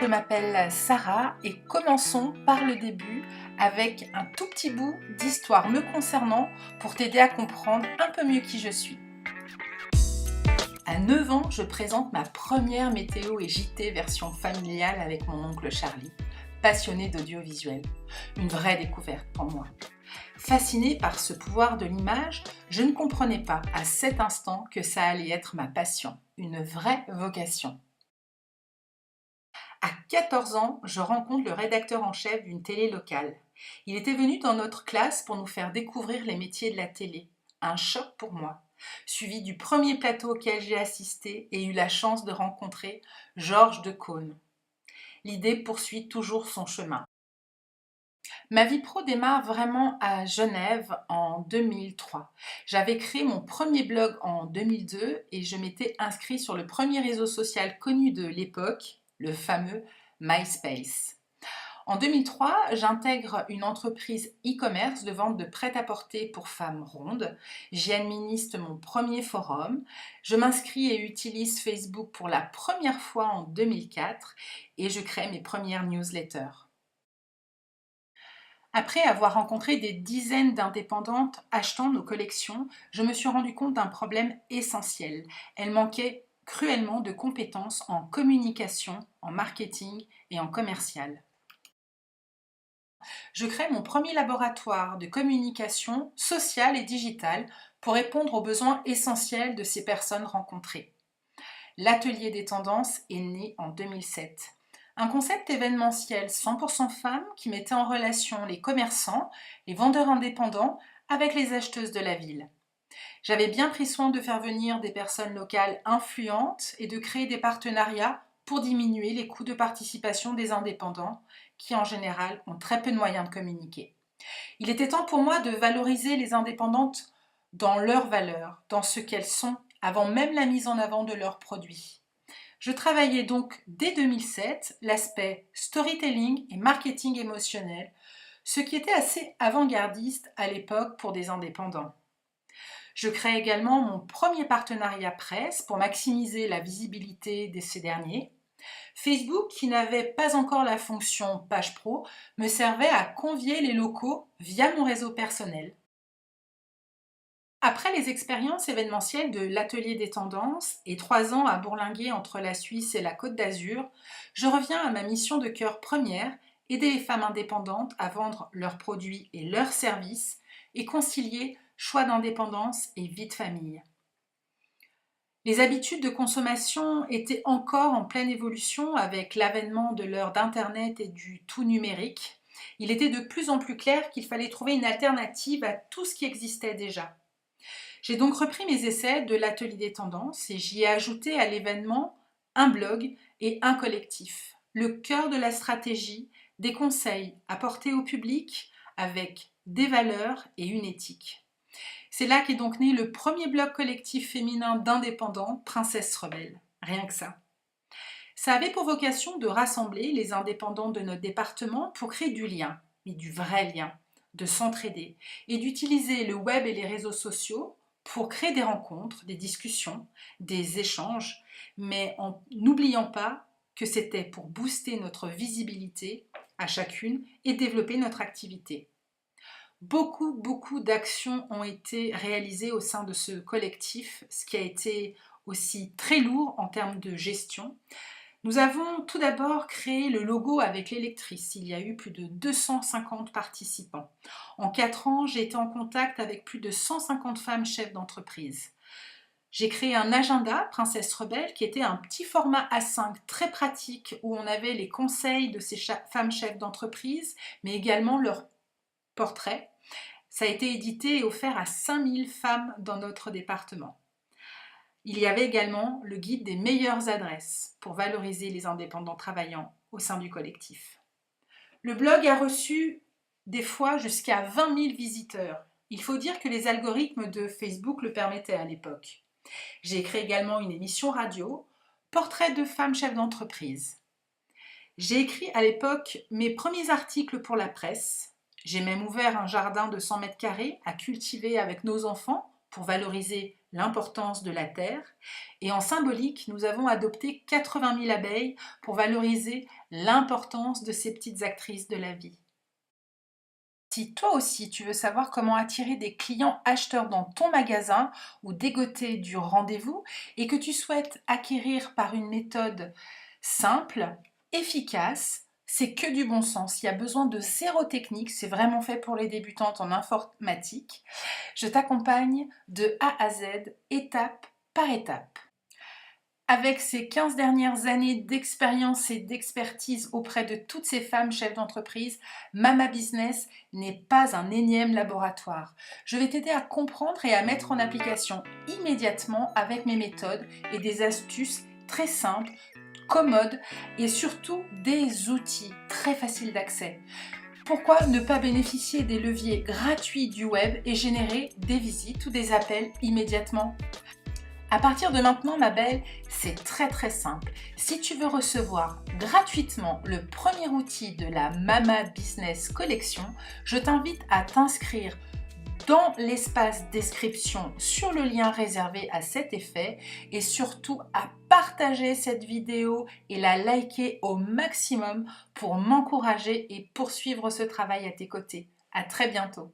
Je m'appelle Sarah et commençons par le début avec un tout petit bout d'histoire me concernant pour t'aider à comprendre un peu mieux qui je suis. À 9 ans, je présente ma première météo et JT version familiale avec mon oncle Charlie, passionné d'audiovisuel. Une vraie découverte pour moi. Fascinée par ce pouvoir de l'image, je ne comprenais pas à cet instant que ça allait être ma passion, une vraie vocation. À 14 ans, je rencontre le rédacteur en chef d'une télé locale. Il était venu dans notre classe pour nous faire découvrir les métiers de la télé. Un choc pour moi. Suivi du premier plateau auquel j'ai assisté et eu la chance de rencontrer Georges Decaune. L'idée poursuit toujours son chemin. Ma vie pro démarre vraiment à Genève en 2003. J'avais créé mon premier blog en 2002 et je m'étais inscrite sur le premier réseau social connu de l'époque, le fameux MySpace. En 2003, j'intègre une entreprise e-commerce de vente de prêt-à-porter pour femmes rondes. J'y administre mon premier forum. Je m'inscris et utilise Facebook pour la première fois en 2004 et je crée mes premières newsletters. Après avoir rencontré des dizaines d'indépendantes achetant nos collections, je me suis rendu compte d'un problème essentiel. Elles manquaient cruellement de compétences en communication, en marketing et en commercial. Je crée mon premier laboratoire de communication sociale et digitale pour répondre aux besoins essentiels de ces personnes rencontrées. L'Atelier des tendances est né en 2007. Un concept événementiel 100% femmes qui mettait en relation les commerçants, les vendeurs indépendants avec les acheteuses de la ville. J'avais bien pris soin de faire venir des personnes locales influentes et de créer des partenariats pour diminuer les coûts de participation des indépendants qui en général ont très peu de moyens de communiquer. Il était temps pour moi de valoriser les indépendantes dans leurs valeurs, dans ce qu'elles sont, avant même la mise en avant de leurs produits. Je travaillais donc dès 2007 l'aspect storytelling et marketing émotionnel, ce qui était assez avant-gardiste à l'époque pour des indépendants. Je crée également mon premier partenariat presse pour maximiser la visibilité de ces derniers. Facebook, qui n'avait pas encore la fonction page pro, me servait à convier les locaux via mon réseau personnel. Après les expériences événementielles de l'Atelier des tendances et 3 ans à bourlinguer entre la Suisse et la Côte d'Azur, je reviens à ma mission de cœur première, aider les femmes indépendantes à vendre leurs produits et leurs services et concilier choix d'indépendance et vie de famille. Les habitudes de consommation étaient encore en pleine évolution avec l'avènement de l'ère d'Internet et du tout numérique. Il était de plus en plus clair qu'il fallait trouver une alternative à tout ce qui existait déjà. J'ai donc repris mes essais de l'Atelier des tendances et j'y ai ajouté à l'événement un blog et un collectif. Le cœur de la stratégie, des conseils apportés au public avec des valeurs et une éthique. C'est là qu'est donc né le premier blog collectif féminin d'indépendantes, Princesses Rebelles. Rien que ça. Ça avait pour vocation de rassembler les indépendantes de notre département pour créer du lien, mais du vrai lien, de s'entraider et d'utiliser le web et les réseaux sociaux pour créer des rencontres, des discussions, des échanges, mais en n'oubliant pas que c'était pour booster notre visibilité à chacune et développer notre activité. Beaucoup d'actions ont été réalisées au sein de ce collectif, ce qui a été aussi très lourd en termes de gestion. Nous avons tout d'abord créé le logo avec l'électrice. Il y a eu plus de 250 participants. En 4 ans, j'ai été en contact avec plus de 150 femmes chefs d'entreprise. J'ai créé un agenda Princesse Rebelle qui était un petit format A5 très pratique où on avait les conseils de ces femmes chefs d'entreprise, mais également leurs portraits. Ça a été édité et offert à 5000 femmes dans notre département. Il y avait également le guide des meilleures adresses pour valoriser les indépendants travaillant au sein du collectif. Le blog a reçu des fois jusqu'à 20 000 visiteurs. Il faut dire que les algorithmes de Facebook le permettaient à l'époque. J'ai créé également une émission radio, Portrait de femmes chefs d'entreprise. J'ai écrit à l'époque mes premiers articles pour la presse. J'ai même ouvert un jardin de 100 mètres carrés à cultiver avec nos enfants pour valoriser l'importance de la terre. Et en symbolique, nous avons adopté 80 000 abeilles pour valoriser l'importance de ces petites actrices de la vie. Si toi aussi tu veux savoir comment attirer des clients acheteurs dans ton magasin ou dégoter du rendez-vous et que tu souhaites acquérir par une méthode simple, efficace, c'est que du bon sens. Il y a besoin de zéro technique, c'est vraiment fait pour les débutantes en informatique. Je t'accompagne de A à Z, étape par étape. Avec ces 15 dernières années d'expérience et d'expertise auprès de toutes ces femmes chefs d'entreprise, Mama Business n'est pas un énième laboratoire. Je vais t'aider à comprendre et à mettre en application immédiatement avec mes méthodes et des astuces très simples, commodes et surtout des outils très faciles d'accès. Pourquoi ne pas bénéficier des leviers gratuits du web et générer des visites ou des appels immédiatement ? À partir de maintenant, ma belle, c'est très simple. Si tu veux recevoir gratuitement le premier outil de la Mama Business Collection, je t'invite à t'inscrire dans l'espace description sur le lien réservé à cet effet et surtout à partager cette vidéo et la liker au maximum pour m'encourager et poursuivre ce travail à tes côtés. À très bientôt.